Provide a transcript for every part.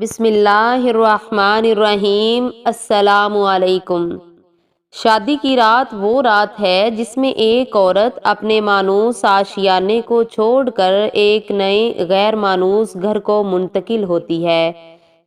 بسم اللہ الرحمن الرحیم۔ السلام علیکم۔ شادی کی رات وہ رات ہے جس میں ایک عورت اپنے مانوس آشیانے کو چھوڑ کر ایک نئے غیر مانوس گھر کو منتقل ہوتی ہے۔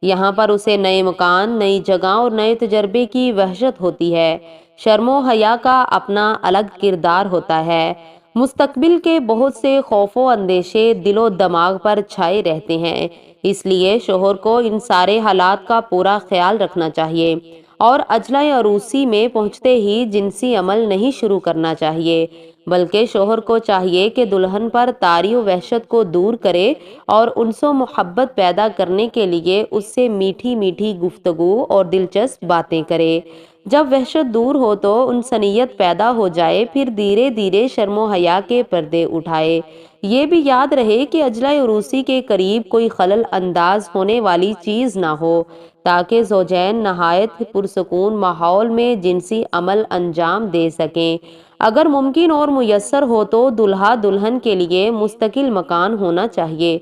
یہاں پر اسے نئے مکان، نئی جگہ اور نئے تجربے کی وحشت ہوتی ہے۔ شرم و حیا کا اپنا الگ کردار ہوتا ہے۔ مستقبل کے بہت سے خوف و اندیشے دل و دماغ پر چھائے رہتے ہیں، اس لیے شوہر کو ان سارے حالات کا پورا خیال رکھنا چاہیے اور اجلہ عروسی میں پہنچتے ہی جنسی عمل نہیں شروع کرنا چاہیے، بلکہ شوہر کو چاہیے کہ دلہن پر طاری و وحشت کو دور کرے اور انس و محبت پیدا کرنے کے لیے اس سے میٹھی میٹھی گفتگو اور دلچسپ باتیں کرے۔ جب وحشت دور ہو تو انسانیت پیدا ہو جائے، پھر دھیرے دھیرے شرم و حیا کے پردے اٹھائے۔ یہ بھی یاد رہے کہ اجلہ عروسی کے قریب کوئی خلل انداز ہونے والی چیز نہ ہو، تاکہ زوجین نہایت پرسکون ماحول میں جنسی عمل انجام دے سکیں۔ اگر ممکن اور میسر ہو تو دلہا دلہن کے لیے مستقل مکان ہونا چاہیے،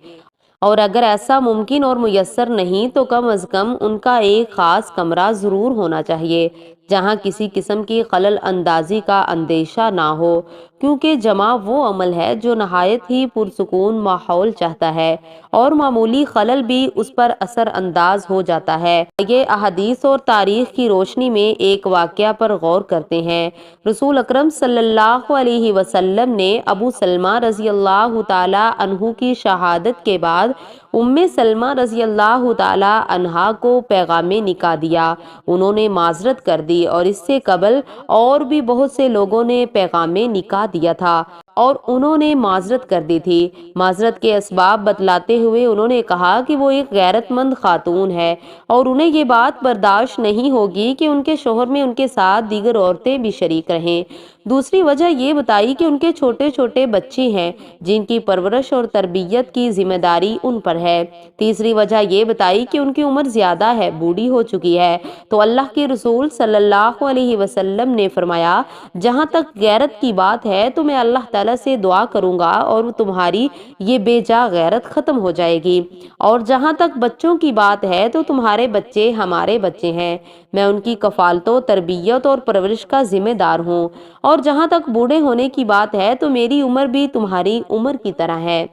اور اگر ایسا ممکن اور میسر نہیں تو کم از کم ان کا ایک خاص کمرہ ضرور ہونا چاہیے جہاں کسی قسم کی خلل اندازی کا اندیشہ نہ ہو، کیونکہ جمع وہ عمل ہے جو نہایت ہی پرسکون ماحول چاہتا ہے اور معمولی خلل بھی اس پر اثر انداز ہو جاتا ہے۔ یہ احادیث اور تاریخ کی روشنی میں ایک واقعہ پر غور کرتے ہیں۔ رسول اکرم صلی اللہ علیہ وسلم نے ابو سلمہ رضی اللہ تعالی عنہ کی شہادت کے بعد ام سلمہ رضی اللہ تعالی عنہا کو پیغام نکاح دیا۔ انہوں نے معذرت کر دی اور اس سے قبل اور بھی بہت سے لوگوں نے پیغام نکاح دیا تھا اور انہوں نے معذرت کر دی تھی۔ معذرت کے اسباب بتلاتے ہوئے انہوں نے کہا کہ وہ ایک غیرت مند خاتون ہے اور انہیں یہ بات برداشت نہیں ہوگی کہ ان کے شوہر میں ان کے ساتھ دیگر عورتیں بھی شریک رہیں۔ دوسری وجہ یہ بتائی کہ ان کے چھوٹے چھوٹے بچے ہیں جن کی پرورش اور تربیت کی ذمہ داری ان پر ہے۔ تیسری وجہ یہ بتائی کہ ان کی عمر زیادہ ہے، بوڑھی ہو چکی ہے۔ تو اللہ کے رسول صلی اللہ علیہ وسلم نے فرمایا، جہاں تک غیرت کی بات ہے تو میں اللہ تعالیٰ سے دعا کروں گا اور تمہاری یہ بے جا غیرت ختم ہو جائے گی، اور جہاں تک بچوں کی بات ہے تو تمہارے بچے ہمارے بچے ہیں، میں ان کی کفالت و تربیت اور پرورش کا ذمہ دار ہوں، اور جہاں تک بوڑھے ہونے کی بات ہے تو میری عمر بھی تمہاری عمر کی طرح ہے۔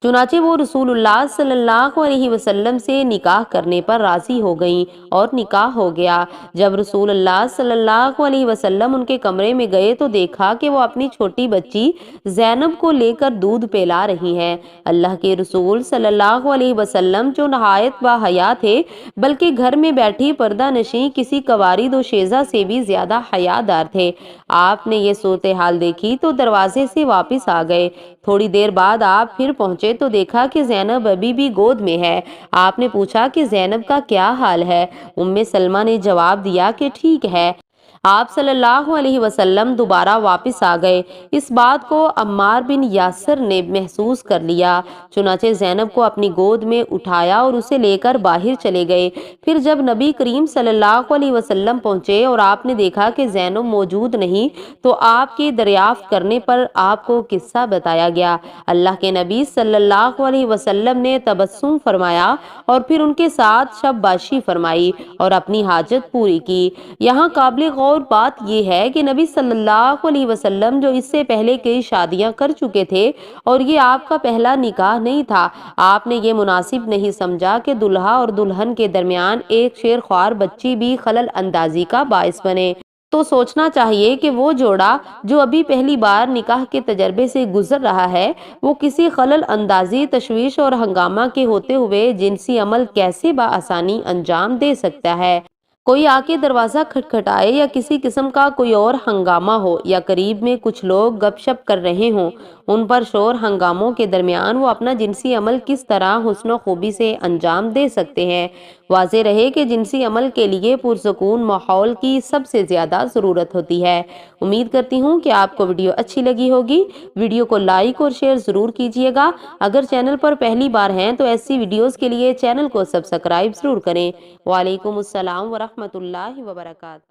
چنانچہ وہ رسول اللہ صلی اللہ علیہ وسلم سے نکاح کرنے پر راضی ہو گئیں اور نکاح ہو گیا۔ جب رسول اللہ صلی اللہ علیہ وسلم ان کے کمرے میں گئے تو دیکھا کہ وہ اپنی چھوٹی بچی زینب کو لے کر دودھ پلا رہی ہیں۔ اللہ کے رسول صلی اللہ علیہ وسلم جو نہایت باحیا تھے، بلکہ گھر میں بیٹھی پردہ نشیں کسی کواری دوشیزہ سے بھی زیادہ حیا دار تھے۔ آپ نے یہ صورتحال دیکھی تو دروازے سے واپس آ گئے۔ تھوڑی دیر بعد آپ پھر پہنچے تو دیکھا کہ زینب ابھی بھی گود میں ہے۔ آپ نے پوچھا کہ زینب کا کیا حال ہے؟ ام سلمہ نے جواب دیا کہ ٹھیک ہے۔ آپ صلی اللہ علیہ وسلم دوبارہ واپس آ گئے۔ اس بات کو عمار بن یاسر نے محسوس کر لیا، چنانچہ زینب کو اپنی گود میں اٹھایا اور اسے لے کر باہر چلے گئے۔ پھر جب نبی کریم صلی اللہ علیہ وسلم پہنچے اور آپ نے دیکھا کہ زینب موجود نہیں تو آپ کے دریافت کرنے پر آپ کو قصہ بتایا گیا۔ اللہ کے نبی صلی اللہ علیہ وسلم نے تبسم فرمایا اور پھر ان کے ساتھ شب باشی فرمائی اور اپنی حاجت پوری کی۔ یہاں قابل غور بات یہ ہے کہ نبی صلی اللہ علیہ وسلم جو اس سے پہلے کئی شادیاں کر چکے تھے اور یہ آپ کا پہلا نکاح نہیں تھا، آپ نے یہ مناسب نہیں سمجھا کہ دلہا اور دلہن کے درمیان ایک شیر خوار بچی بھی خلل اندازی کا باعث بنے۔ تو سوچنا چاہیے کہ وہ جوڑا جو ابھی پہلی بار نکاح کے تجربے سے گزر رہا ہے، وہ کسی خلل اندازی، تشویش اور ہنگامہ کے ہوتے ہوئے جنسی عمل کیسے بآسانی انجام دے سکتا ہے؟ کوئی آ کے دروازہ کھٹکھٹائے یا کسی قسم کا کوئی اور ہنگامہ ہو یا قریب میں کچھ لوگ گپ شپ کر رہے ہوں، ان پر شور ہنگاموں کے درمیان وہ اپنا جنسی عمل کس طرح حسن و خوبی سے انجام دے سکتے ہیں؟ واضح رہے کہ جنسی عمل کے لیے پرسکون ماحول کی سب سے زیادہ ضرورت ہوتی ہے۔ امید کرتی ہوں کہ آپ کو ویڈیو اچھی لگی ہوگی۔ ویڈیو کو لائک اور شیئر ضرور کیجیے گا۔ اگر چینل پر پہلی بار ہیں تو ایسی ویڈیوز کے لیے چینل کو سبسکرائب ضرور کریں۔ وعلیکم السلام ورحمۃ اللہ وبرکاتہ۔